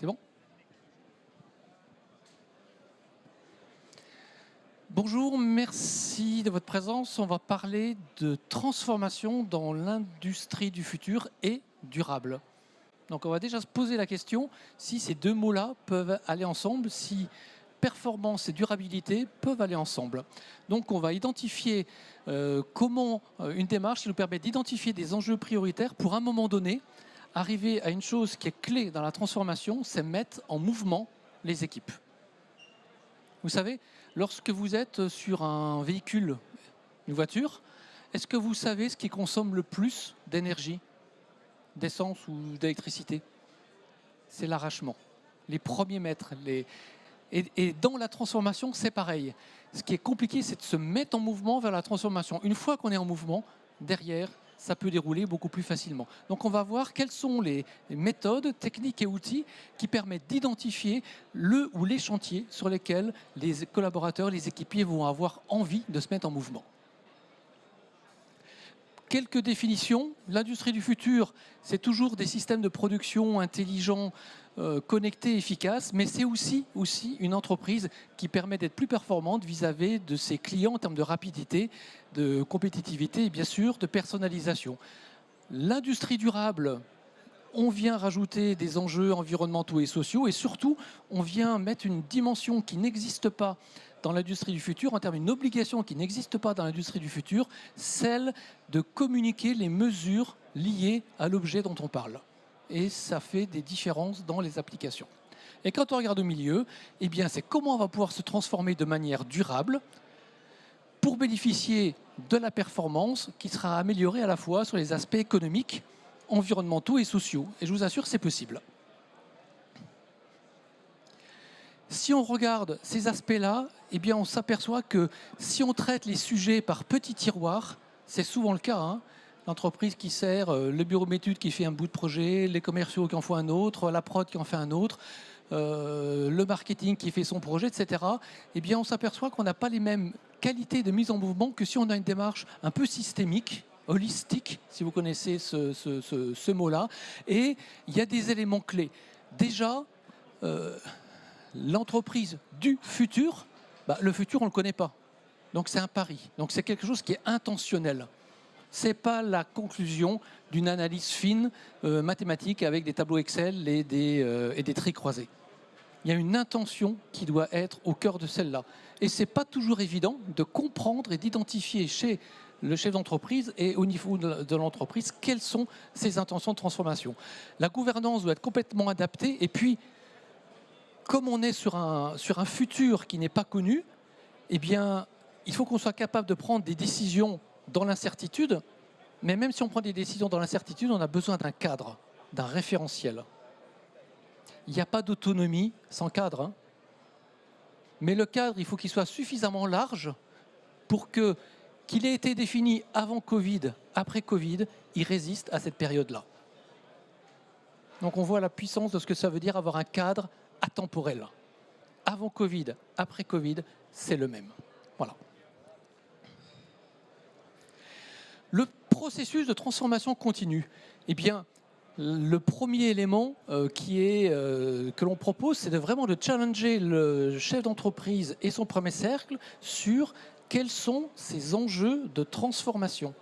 C'est bon? Bonjour, merci de votre présence. On va parler de transformation dans l'industrie du futur et durable. Donc on va déjà se poser la question si ces deux mots-là peuvent aller ensemble, si performance et durabilité peuvent aller ensemble. Donc on va identifier une démarche qui nous permet d'identifier des enjeux prioritaires pour un moment donné, arriver à une chose qui est clé dans la transformation, c'est mettre en mouvement les équipes. Vous savez, lorsque vous êtes sur un véhicule, une voiture, est-ce que vous savez ce qui consomme le plus d'énergie, d'essence ou d'électricité? C'est l'arrachement, les premiers mètres. Et dans la transformation, c'est pareil. Ce qui est compliqué, c'est de se mettre en mouvement vers la transformation. Une fois qu'on est en mouvement, derrière, ça peut dérouler beaucoup plus facilement. Donc on va voir quelles sont les méthodes, techniques et outils qui permettent d'identifier le ou les chantiers sur lesquels les collaborateurs, les équipiers vont avoir envie de se mettre en mouvement. Quelques définitions. L'industrie du futur, c'est toujours des systèmes de production intelligents, connectés, efficaces, mais c'est aussi une entreprise qui permet d'être plus performante vis-à-vis de ses clients en termes de rapidité, de compétitivité et bien sûr de personnalisation. L'industrie durable, on vient rajouter des enjeux environnementaux et sociaux et surtout, on vient mettre une dimension qui n'existe pas dans l'industrie du futur, en termes d'une obligation qui n'existe pas dans l'industrie du futur, celle de communiquer les mesures liées à l'objet dont on parle. Et ça fait des différences dans les applications. Et quand on regarde au milieu, eh bien, c'est comment on va pouvoir se transformer de manière durable pour bénéficier de la performance qui sera améliorée à la fois sur les aspects économiques, environnementaux et sociaux. Et je vous assure, c'est possible. Si on regarde ces aspects-là, eh bien on s'aperçoit que si on traite les sujets par petits tiroirs, c'est souvent le cas, hein, l'entreprise qui sert, le bureau d'études qui fait un bout de projet, les commerciaux qui en font un autre, la prod qui en fait un autre, le marketing qui fait son projet, etc. Eh bien on s'aperçoit qu'on n'a pas les mêmes qualités de mise en mouvement que si on a une démarche un peu systémique, holistique, si vous connaissez ce mot-là. Et il y a des éléments clés. Déjà, l'entreprise du futur, le futur, on ne le connaît pas. Donc c'est un pari. Donc c'est quelque chose qui est intentionnel. Ce n'est pas la conclusion d'une analyse fine, mathématique, avec des tableaux Excel et des traits croisés. Il y a une intention qui doit être au cœur de celle-là. Et ce n'est pas toujours évident de comprendre et d'identifier chez le chef d'entreprise et au niveau de l'entreprise quelles sont ses intentions de transformation. La gouvernance doit être complètement adaptée. Et puis, comme on est sur un futur qui n'est pas connu, eh bien, il faut qu'on soit capable de prendre des décisions dans l'incertitude. Mais même si on prend des décisions dans l'incertitude, on a besoin d'un cadre, d'un référentiel. Il n'y a pas d'autonomie sans cadre, hein. Mais le cadre, il faut qu'il soit suffisamment large pour qu'il ait été défini avant Covid, après Covid, il résiste à cette période-là. Donc on voit la puissance de ce que ça veut dire avoir un cadre atemporel. Avant Covid, après Covid, c'est le même. Voilà. Le processus de transformation continue. Eh bien, le premier élément que l'on propose, c'est vraiment de challenger le chef d'entreprise et son premier cercle sur quels sont ces enjeux de transformation.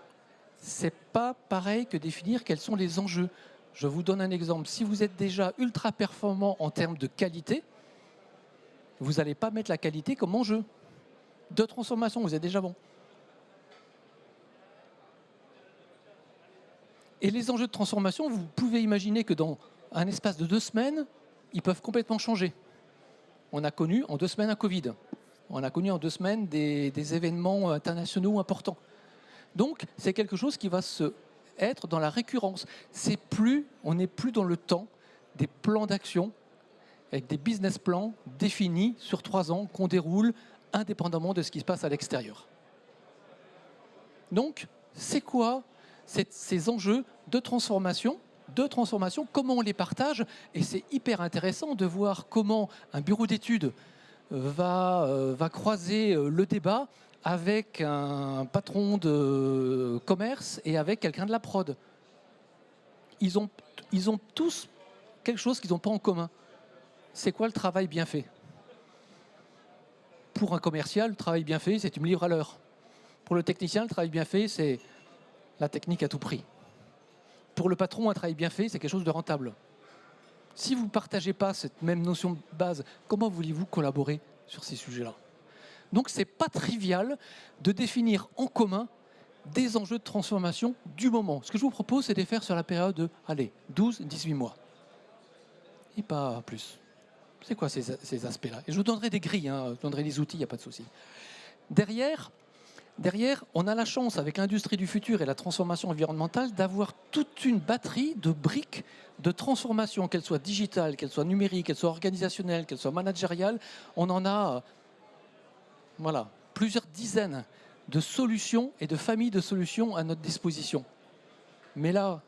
Ce n'est pas pareil que définir quels sont les enjeux. Je vous donne un exemple. Si vous êtes déjà ultra performant en termes de qualité, vous n'allez pas mettre la qualité comme enjeu de transformation, vous êtes déjà bon. Et les enjeux de transformation, vous pouvez imaginer que dans un espace de 2 semaines, ils peuvent complètement changer. On a connu en 2 semaines un Covid. On a connu en 2 semaines des événements internationaux importants. Donc, c'est quelque chose qui va être dans la récurrence. On n'est plus dans le temps des plans d'action avec des business plans définis sur 3 ans qu'on déroule indépendamment de ce qui se passe à l'extérieur. Donc, c'est quoi ces enjeux de transformation, comment on les partage? Et c'est hyper intéressant de voir comment un bureau d'études va croiser le débat avec un patron de commerce et avec quelqu'un de la prod. Ils ont tous quelque chose qu'ils n'ont pas en commun. c'est quoi le travail bien fait? Pour un commercial, le travail bien fait, c'est tu me livres à l'heure. Pour le technicien, le travail bien fait, c'est la technique à tout prix. Pour le patron, un travail bien fait, c'est quelque chose de rentable. Si vous ne partagez pas cette même notion de base, comment voulez-vous collaborer sur ces sujets-là? Donc, ce n'est pas trivial de définir en commun des enjeux de transformation du moment. Ce que je vous propose, c'est de les faire sur la période de, allez, 12-18 mois. Et pas plus. C'est quoi ces aspects-là? Et je vous donnerai des grilles, hein, je vous donnerai des outils, il n'y a pas de souci. Derrière, on a la chance, avec l'industrie du futur et la transformation environnementale, d'avoir toute une batterie de briques de transformation, qu'elles soient digitales, qu'elles soient numériques, qu'elles soient organisationnelles, qu'elles soient managériales. On en a voilà, plusieurs dizaines de solutions et de familles de solutions à notre disposition. Mais là,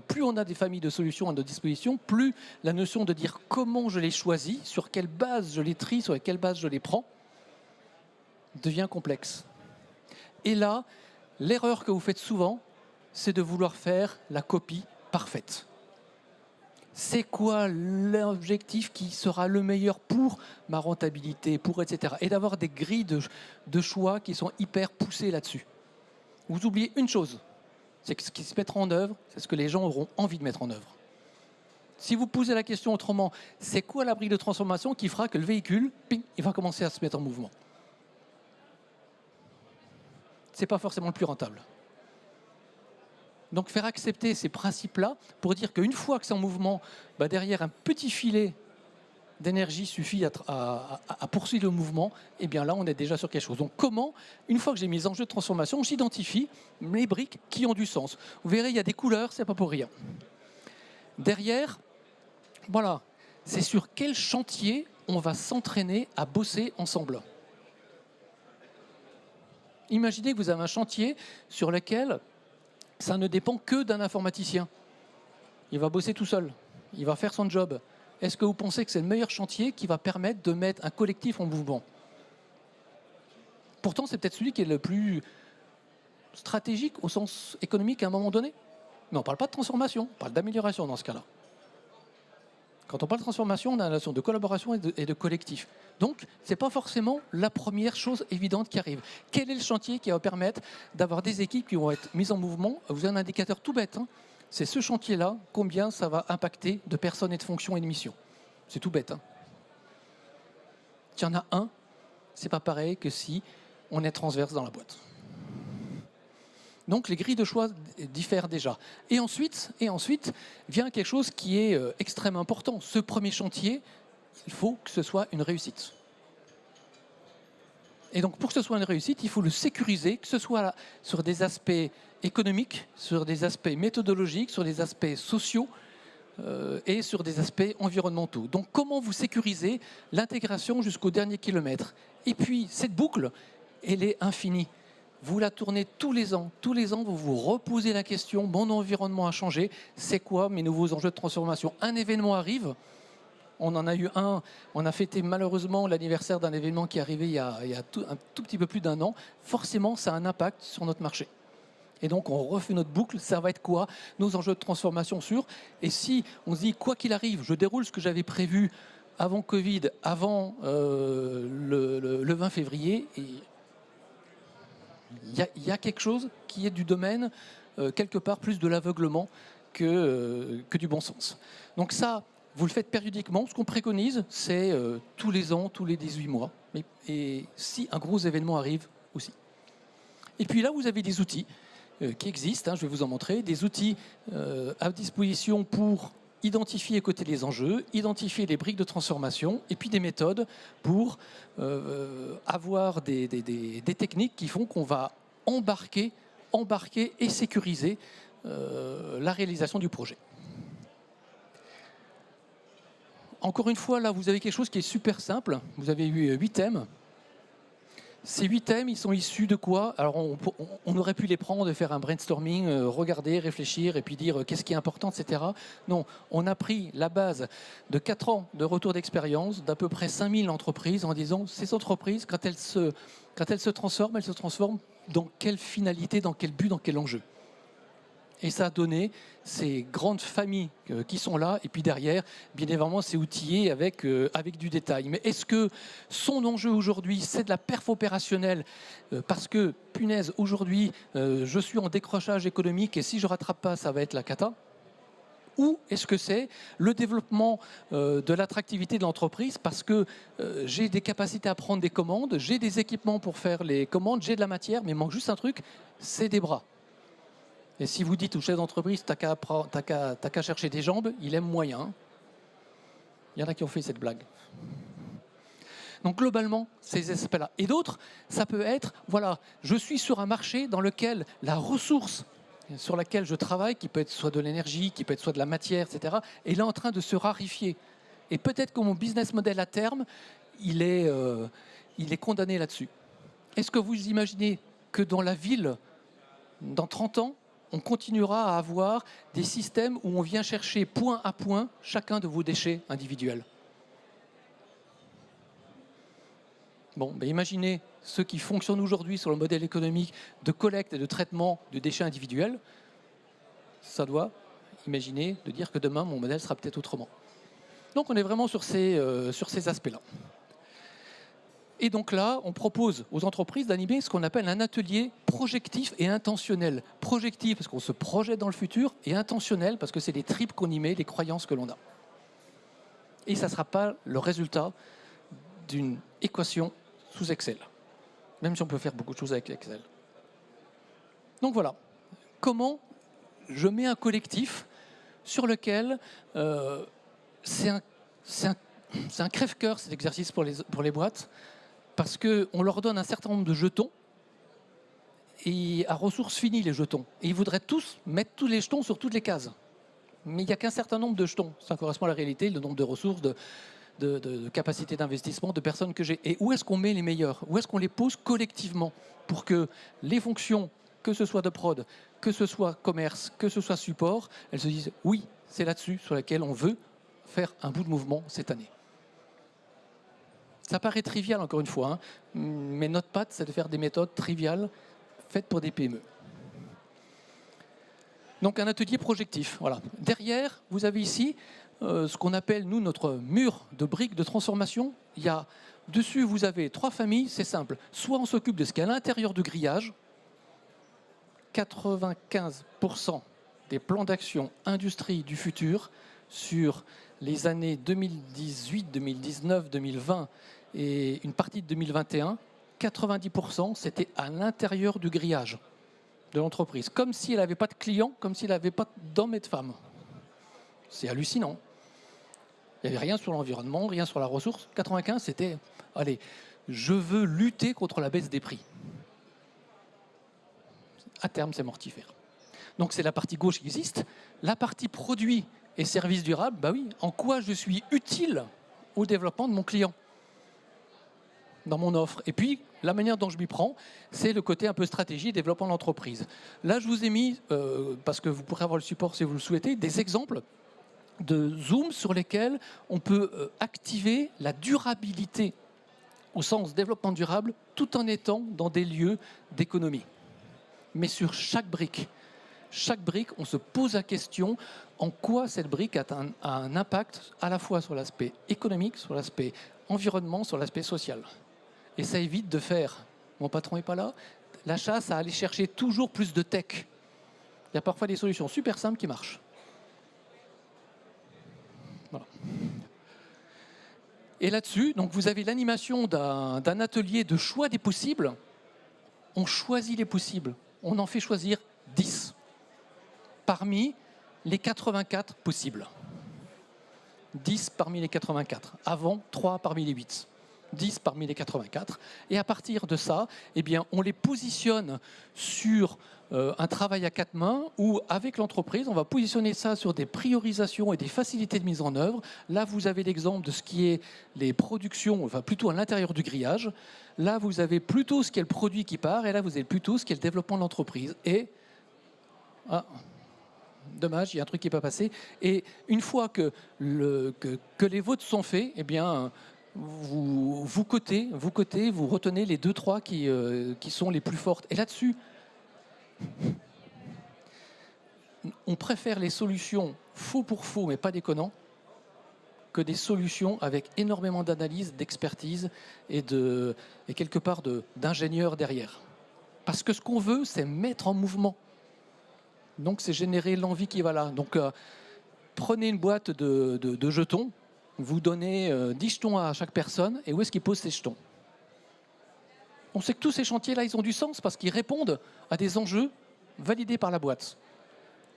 plus on a des familles de solutions à notre disposition, plus la notion de dire comment je les choisis, sur quelle base je les trie, sur quelle base je les prends, devient complexe. Et là, l'erreur que vous faites souvent, c'est de vouloir faire la copie parfaite. C'est quoi l'objectif qui sera le meilleur pour ma rentabilité, pour etc. Et d'avoir des grilles de choix qui sont hyper poussées là-dessus. Vous oubliez une chose, c'est que ce qui se mettra en œuvre, c'est ce que les gens auront envie de mettre en œuvre. Si vous posez la question autrement, c'est quoi la brique de transformation qui fera que le véhicule, ping, il va commencer à se mettre en mouvement? Ce n'est pas forcément le plus rentable. Donc faire accepter ces principes-là pour dire qu'une fois que c'est en mouvement, bah derrière un petit filet d'énergie suffit à poursuivre le mouvement, et bien là on est déjà sur quelque chose. Donc comment, une fois que j'ai mis les enjeux de transformation, j'identifie les briques qui ont du sens. Vous verrez, il y a des couleurs, c'est pas pour rien. Derrière, voilà, c'est sur quel chantier on va s'entraîner à bosser ensemble. Imaginez que vous avez un chantier sur lequel ça ne dépend que d'un informaticien. Il va bosser tout seul, il va faire son job. Est-ce que vous pensez que c'est le meilleur chantier qui va permettre de mettre un collectif en mouvement? Pourtant, c'est peut-être celui qui est le plus stratégique au sens économique à un moment donné. Mais on ne parle pas de transformation, on parle d'amélioration dans ce cas-là. Quand on parle de transformation, on a la notion de collaboration et de collectif. Donc, ce n'est pas forcément la première chose évidente qui arrive. Quel est le chantier qui va permettre d'avoir des équipes qui vont être mises en mouvement? Vous avez un indicateur tout bête, hein. C'est ce chantier-là, combien ça va impacter de personnes et de fonctions et de missions. C'est tout bête. Hein. Il y en a un, c'est pas pareil que si on est transverse dans la boîte. Donc les grilles de choix diffèrent déjà. Et ensuite vient quelque chose qui est extrêmement important. Ce premier chantier, il faut que ce soit une réussite. Et donc pour que ce soit une réussite, il faut le sécuriser, que ce soit sur des aspects économiques, sur des aspects méthodologiques, sur des aspects sociaux et sur des aspects environnementaux. Donc comment vous sécurisez l'intégration jusqu'au dernier kilomètre? Et puis cette boucle, elle est infinie. Vous la tournez tous les ans, vous vous reposez la question, mon environnement a changé, c'est quoi mes nouveaux enjeux de transformation? Un événement arrive, on en a eu un, on a fêté malheureusement l'anniversaire d'un événement qui est arrivé il y a un tout petit peu plus d'un an, forcément ça a un impact sur notre marché. Et donc on refait notre boucle, ça va être quoi? Nos enjeux de transformation sûrs. Et si on se dit, quoi qu'il arrive, je déroule ce que j'avais prévu avant Covid, avant le 20 février, et il y a quelque chose qui est du domaine, quelque part, plus de l'aveuglement que du bon sens. Donc ça, vous le faites périodiquement. Ce qu'on préconise, c'est tous les ans, tous les 18 mois. Et si un gros événement arrive aussi. Et puis là, vous avez des outils qui existent, hein, je vais vous en montrer, des outils à disposition pour identifier et coter les enjeux, identifier les briques de transformation, et puis des méthodes pour avoir des techniques qui font qu'on va embarquer et sécuriser la réalisation du projet. Encore une fois, là, vous avez quelque chose qui est super simple. Vous avez eu 8 thèmes. Ces 8 thèmes, ils sont issus de quoi? Alors, on aurait pu les prendre et faire un brainstorming, regarder, réfléchir et puis dire qu'est-ce qui est important, etc. Non, on a pris la base de 4 ans de retour d'expérience d'à peu près 5000 entreprises en disant ces entreprises, quand elles se transforment dans quelle finalité, dans quel but, dans quel enjeu? Et ça a donné ces grandes familles qui sont là, et puis derrière, bien évidemment, c'est outillé avec du détail. Mais est-ce que son enjeu aujourd'hui, c'est de la perf opérationnelle parce que, punaise, aujourd'hui, je suis en décrochage économique et si je ne rattrape pas, ça va être la cata? Ou est-ce que c'est le développement de l'attractivité de l'entreprise parce que j'ai des capacités à prendre des commandes, j'ai des équipements pour faire les commandes, j'ai de la matière, mais il manque juste un truc, c'est des bras. Et si vous dites au chef d'entreprise, t'as qu'à chercher des jambes, il aime moyen. Il y en a qui ont fait cette blague. Donc globalement, ces aspects-là. Et d'autres, ça peut être, voilà, je suis sur un marché dans lequel la ressource sur laquelle je travaille, qui peut être soit de l'énergie, qui peut être soit de la matière, etc., est là en train de se raréfier. Et peut-être que mon business model à terme, il est condamné là-dessus. Est-ce que vous imaginez que dans la ville, dans 30 ans, on continuera à avoir des systèmes où on vient chercher point à point chacun de vos déchets individuels? Bon, ben imaginez ceux qui fonctionnent aujourd'hui sur le modèle économique de collecte et de traitement de déchets individuels. Ça doit imaginer de dire que demain, mon modèle sera peut-être autrement. Donc on est vraiment sur ces aspects-là. Et donc là, on propose aux entreprises d'animer ce qu'on appelle un atelier projectif et intentionnel. Projectif parce qu'on se projette dans le futur et intentionnel parce que c'est les tripes qu'on y met, les croyances que l'on a. Et ça ne sera pas le résultat d'une équation sous Excel, même si on peut faire beaucoup de choses avec Excel. Donc voilà, comment je mets un collectif sur lequel c'est un crève-cœur cet exercice pour les boîtes, parce qu'on leur donne un certain nombre de jetons, et à ressources finies les jetons. Et ils voudraient tous mettre tous les jetons sur toutes les cases. Mais il n'y a qu'un certain nombre de jetons. Ça correspond à la réalité, le nombre de ressources, de capacité d'investissement, de personnes que j'ai. Et où est-ce qu'on met les meilleurs? Où est-ce qu'on les pose collectivement pour que les fonctions, que ce soit de prod, que ce soit commerce, que ce soit support, elles se disent oui, c'est là-dessus sur laquelle on veut faire un bout de mouvement cette année. Ça paraît trivial encore une fois, hein, mais notre patte, c'est de faire des méthodes triviales faites pour des PME. Donc un atelier projectif. Voilà. Derrière, vous avez ici ce qu'on appelle, nous, notre mur de briques de transformation. Dessus, vous avez 3 familles, c'est simple. Soit on s'occupe de ce qu'il y a à l'intérieur du grillage. 95% des plans d'action industrie du futur sur les années 2018, 2019, 2020 et une partie de 2021, 90% c'était à l'intérieur du grillage de l'entreprise, comme si elle n'avait pas de clients, comme s'il n'avait pas d'hommes et de femmes. C'est hallucinant. Il n'y avait rien sur l'environnement, rien sur la ressource. 95, c'était, allez, je veux lutter contre la baisse des prix. À terme, c'est mortifère. Donc c'est la partie gauche qui existe. La partie produits et services durables, bah oui, en quoi je suis utile au développement de mon client dans mon offre. Et puis, la manière dont je m'y prends, c'est le côté un peu stratégie et développement de l'entreprise. Là, je vous ai mis, parce que vous pourrez avoir le support si vous le souhaitez, des exemples de Zoom sur lesquels on peut activer la durabilité au sens développement durable tout en étant dans des lieux d'économie. Mais sur chaque brique, on se pose la question en quoi cette brique a un impact à la fois sur l'aspect économique, sur l'aspect environnement, sur l'aspect social. Et ça évite de faire, mon patron n'est pas là, la chasse à aller chercher toujours plus de tech. Il y a parfois des solutions super simples qui marchent. Voilà. Et là-dessus, donc vous avez l'animation d'un atelier de choix des possibles. On choisit les possibles. On en fait choisir 10 parmi les 84 possibles. 10 parmi les 84. Avant, 3 parmi les 8. 10 parmi les 84. Et à partir de ça, eh bien, on les positionne sur un travail à 4 mains où, avec l'entreprise, on va positionner ça sur des priorisations et des facilités de mise en œuvre. Là, vous avez l'exemple de ce qui est les productions, enfin plutôt à l'intérieur du grillage. Là, vous avez plutôt ce qui est le produit qui part, et là, vous avez plutôt ce qui est le développement de l'entreprise. Et, dommage, il y a un truc qui n'est pas passé. Et une fois que les votes sont faits, eh bien, vous cotez, vous retenez les 2-3 qui sont les plus fortes. Et là-dessus, on préfère les solutions faux pour faux, mais pas déconnant, que des solutions avec énormément d'analyse, d'expertise et quelque part d'ingénieurs derrière. Parce que ce qu'on veut, c'est mettre en mouvement. Donc, c'est générer l'envie qui va là. Donc, prenez une boîte de jetons, vous donnez 10 jetons à chaque personne, et où est-ce qu'ils posent ces jetons? On sait que tous ces chantiers-là, ils ont du sens parce qu'ils répondent à des enjeux validés par la boîte.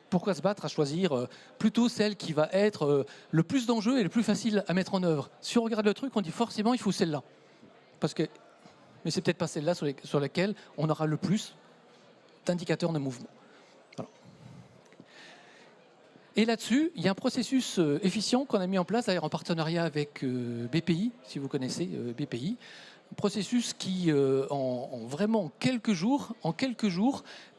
Pourquoi se battre à choisir plutôt celle qui va être le plus d'enjeux et le plus facile à mettre en œuvre? Si on regarde le truc, on dit forcément il faut celle-là. Mais c'est peut-être pas celle-là sur laquelle on aura le plus d'indicateurs de mouvement. Voilà. Et là-dessus, il y a un processus efficient qu'on a mis en place d'ailleurs en partenariat avec BPI, si vous connaissez BPI. Un processus qui, vraiment quelques jours,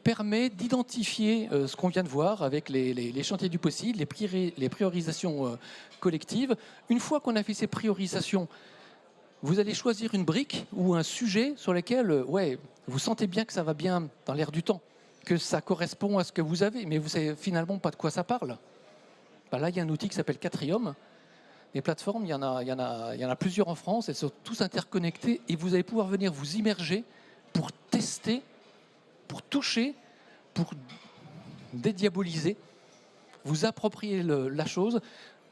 permet d'identifier ce qu'on vient de voir avec les chantiers du possible, les priorisations collectives. Une fois qu'on a fait ces priorisations, vous allez choisir une brique ou un sujet sur lequel vous sentez bien que ça va bien dans l'air du temps, que ça correspond à ce que vous avez, mais vous ne savez finalement pas de quoi ça parle. Ben là, il y a un outil qui s'appelle Catrium. Les plateformes, il y en a plusieurs en France, elles sont tous interconnectées et vous allez pouvoir venir vous immerger pour tester, pour toucher, pour dédiaboliser, vous approprier la chose,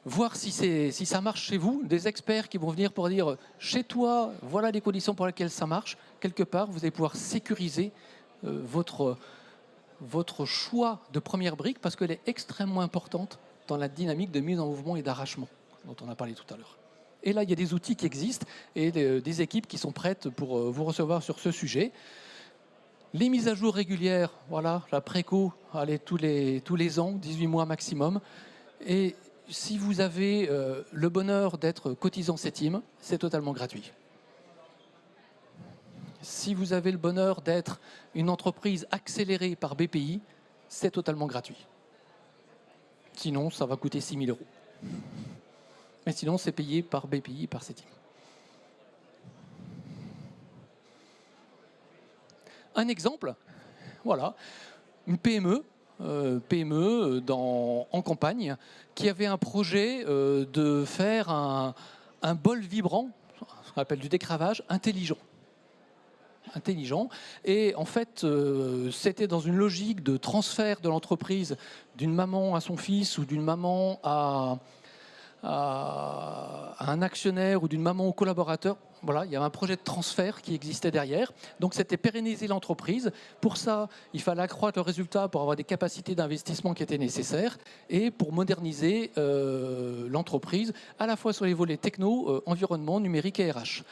voir si ça marche chez vous, des experts qui vont venir pour dire chez toi, voilà les conditions pour lesquelles ça marche. Quelque part, vous allez pouvoir sécuriser votre choix de première brique parce qu'elle est extrêmement importante dans la dynamique de mise en mouvement et d'arrachement dont on a parlé tout à l'heure. Et là, il y a des outils qui existent et des équipes qui sont prêtes pour vous recevoir sur ce sujet. Les mises à jour régulières, voilà, la préco, allez, tous les ans, 18 mois maximum. Et si vous avez le bonheur d'être cotisant CETIM, c'est totalement gratuit. Si vous avez le bonheur d'être une entreprise accélérée par BPI, c'est totalement gratuit. Sinon, ça va coûter 6 000 €. Mais sinon, c'est payé par BPI et par CETIM. Un exemple, voilà, une PME en campagne qui avait un projet de faire un bol vibrant, ce qu'on appelle du décravage, intelligent. Et en fait, c'était dans une logique de transfert de l'entreprise d'une maman à son fils ou d'une maman à un actionnaire ou d'une maman au collaborateur. Voilà, il y avait un projet de transfert qui existait derrière. Donc, c'était pérenniser l'entreprise. Pour ça, il fallait accroître le résultat pour avoir des capacités d'investissement qui étaient nécessaires et pour moderniser l'entreprise, à la fois sur les volets techno, environnement, numérique et RH.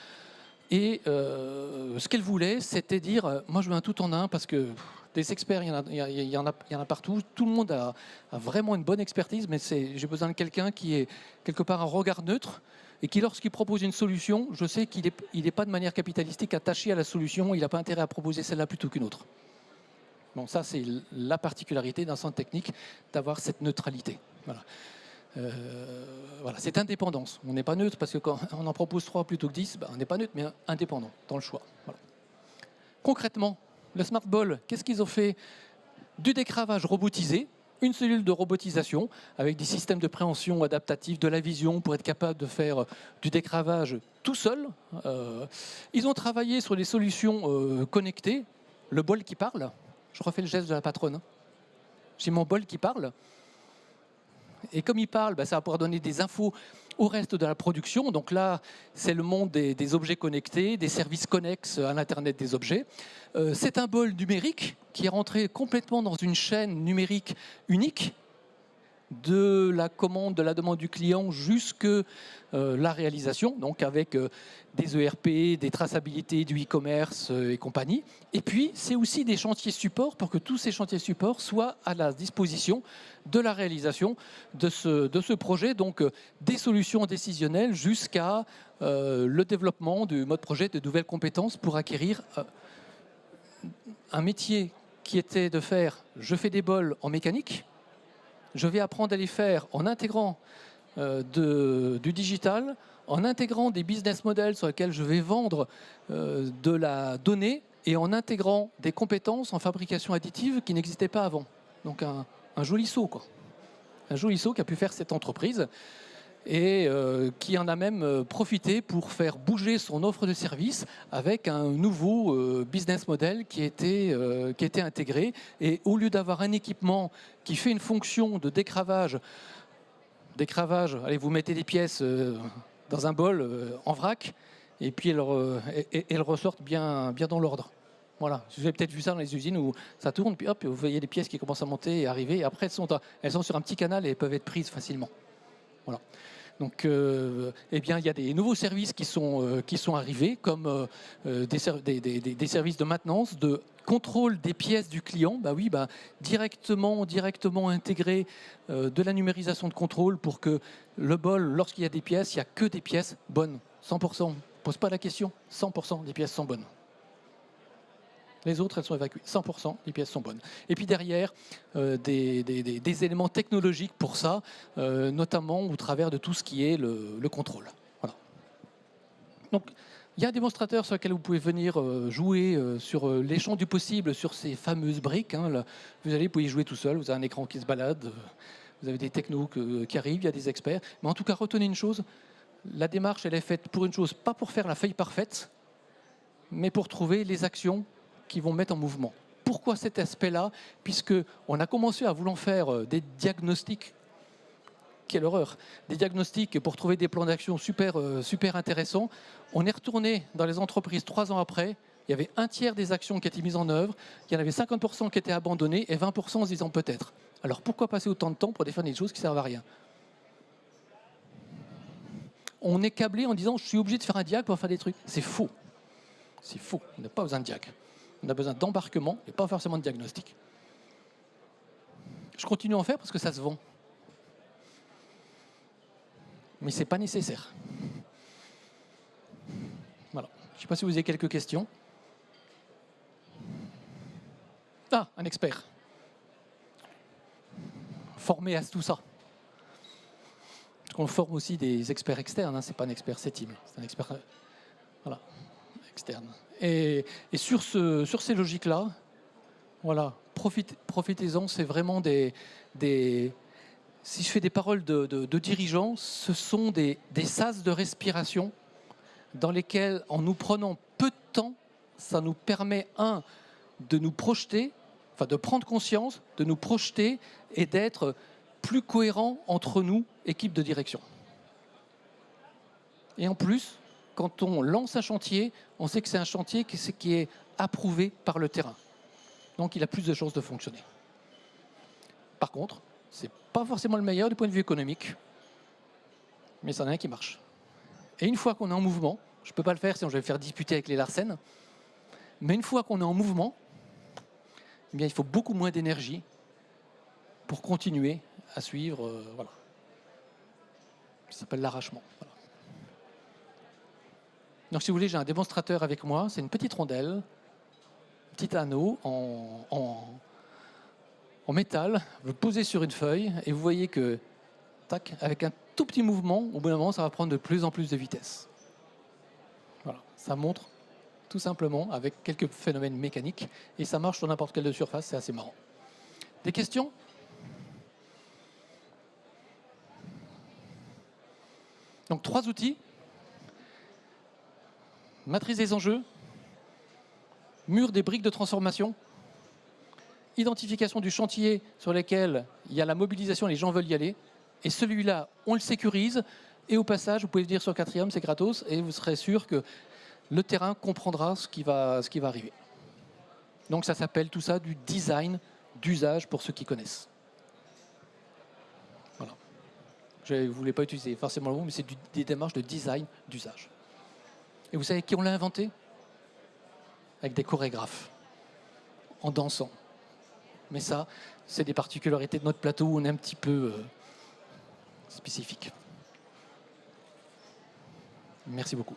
Et ce qu'elle voulait, c'était dire, moi je veux un tout en un parce que des experts, il y en a partout. Tout le monde a vraiment une bonne expertise, mais j'ai besoin de quelqu'un qui est quelque part un regard neutre et qui, lorsqu'il propose une solution, je sais qu'il n'est pas de manière capitalistique attaché à la solution, il n'a pas intérêt à proposer celle-là plutôt qu'une autre. Bon, ça c'est la particularité d'un centre technique, d'avoir cette neutralité. Voilà. Voilà, c'est indépendance. On n'est pas neutre parce que quand on en propose 3 plutôt que 10, on n'est pas neutre, mais indépendant dans le choix. Voilà. Concrètement, le Smart Ball, qu'est-ce qu'ils ont fait? Du décravage robotisé, une cellule de robotisation avec des systèmes de préhension adaptatifs, de la vision pour être capable de faire du décravage tout seul. Ils ont travaillé sur des solutions connectées. Le bol qui parle, je refais le geste de la patronne. J'ai mon bol qui parle. Et comme il parle, ça va pouvoir donner des infos au reste de la production. Donc là, c'est le monde des objets connectés, des services connexes à l'Internet des objets. C'est un bol numérique qui est rentré complètement dans une chaîne numérique unique, de la commande, de la demande du client jusque la réalisation, donc avec des ERP, des traçabilités, du e-commerce et compagnie. Et puis, c'est aussi des chantiers supports pour que tous ces chantiers supports soient à la disposition de la réalisation de ce projet, donc des solutions décisionnelles jusqu'à le développement du mode projet de nouvelles compétences pour acquérir un métier qui était de faire « je fais des bols en mécanique », je vais apprendre à les faire en intégrant du digital, en intégrant des business models sur lesquels je vais vendre de la donnée et en intégrant des compétences en fabrication additive qui n'existaient pas avant. Donc un joli saut, quoi. Un joli saut qu'a pu faire cette entreprise et qui en a même profité pour faire bouger son offre de service avec un nouveau business model qui était intégré. Et au lieu d'avoir un équipement qui fait une fonction de décravage, allez, vous mettez des pièces dans un bol en vrac, et puis elles ressortent bien dans l'ordre. Voilà, vous avez peut-être vu ça dans les usines où ça tourne, puis hop, vous voyez les pièces qui commencent à monter et arriver, et après elles sont sur un petit canal et elles peuvent être prises facilement. Voilà. Donc, eh bien, il y a des nouveaux services qui sont arrivés, comme des services de maintenance, de contrôle des pièces du client. Bah oui, directement intégrer de la numérisation de contrôle pour que le bol, lorsqu'il y a des pièces, il n'y a que des pièces bonnes, 100%. Ne pose pas la question, 100% des pièces sont bonnes. Les autres, elles sont évacuées. 100%, les pièces sont bonnes. Et puis derrière, des éléments technologiques pour ça, notamment au travers de tout ce qui est le contrôle. Voilà. Donc, il y a un démonstrateur sur lequel vous pouvez venir jouer sur les champs du possible, sur ces fameuses briques. Hein. Là, vous pouvez y jouer tout seul, vous avez un écran qui se balade, vous avez des technos qui arrivent, il y a des experts. Mais en tout cas, retenez une chose, la démarche, elle est faite pour une chose, pas pour faire la feuille parfaite, mais pour trouver les actions qui vont mettre en mouvement. Pourquoi cet aspect-là? Puisqu'on a commencé à vouloir faire des diagnostics, quelle horreur, des diagnostics pour trouver des plans d'action super intéressants. On est retourné dans les entreprises 3 ans après, il y avait un tiers des actions qui étaient mises en œuvre, il y en avait 50% qui étaient abandonnées et 20% en se disant peut-être. Alors pourquoi passer autant de temps pour défendre des choses qui ne servent à rien? On est câblé en disant je suis obligé de faire un diag pour faire des trucs. C'est faux. C'est faux, on n'a pas besoin de diag. On a besoin d'embarquement et pas forcément de diagnostic. Je continue à en faire parce que ça se vend. Mais ce n'est pas nécessaire. Voilà. Je ne sais pas si vous avez quelques questions. Ah, un expert. Formé à tout ça. Parce qu'on forme aussi des experts externes. Hein. Ce n'est pas un expert CETIM. C'est un expert voilà, externe. Et sur ces logiques-là, voilà, profitez-en, c'est vraiment si je fais des paroles de dirigeants, ce sont des sas de respiration dans lesquels, en nous prenant peu de temps, ça nous permet, de nous projeter, enfin de prendre conscience, de nous projeter et d'être plus cohérents entre nous, équipe de direction. Et en plus, quand on lance un chantier, on sait que c'est un chantier qui est approuvé par le terrain. Donc il a plus de chances de fonctionner. Par contre, ce n'est pas forcément le meilleur du point de vue économique, mais c'en est un qui marche. Et une fois qu'on est en mouvement, je ne peux pas le faire sinon je vais me faire disputer avec les Larsen, mais une fois qu'on est en mouvement, eh bien, il faut beaucoup moins d'énergie pour continuer à suivre. Voilà. Ça s'appelle l'arrachement. Voilà. Donc si vous voulez, j'ai un démonstrateur avec moi, c'est une petite rondelle, un petit anneau en métal, vous le posez sur une feuille et vous voyez que, tac, avec un tout petit mouvement, au bout d'un moment, ça va prendre de plus en plus de vitesse. Voilà, ça montre tout simplement avec quelques phénomènes mécaniques et ça marche sur n'importe quelle surface, c'est assez marrant. Des questions ? Donc 3 outils. Matrice des enjeux, mur des briques de transformation, identification du chantier sur lequel il y a la mobilisation, les gens veulent y aller, et celui-là, on le sécurise, et au passage, vous pouvez venir sur Catrium, c'est gratos, et vous serez sûr que le terrain comprendra ce qui va arriver. Donc ça s'appelle tout ça du design d'usage pour ceux qui connaissent. Voilà. Je ne voulais pas utiliser forcément le mot, mais c'est des démarches de design d'usage. Et vous savez qui on l'a inventé? Avec des chorégraphes, en dansant. Mais ça, c'est des particularités de notre plateau où on est un petit peu spécifique. Merci beaucoup.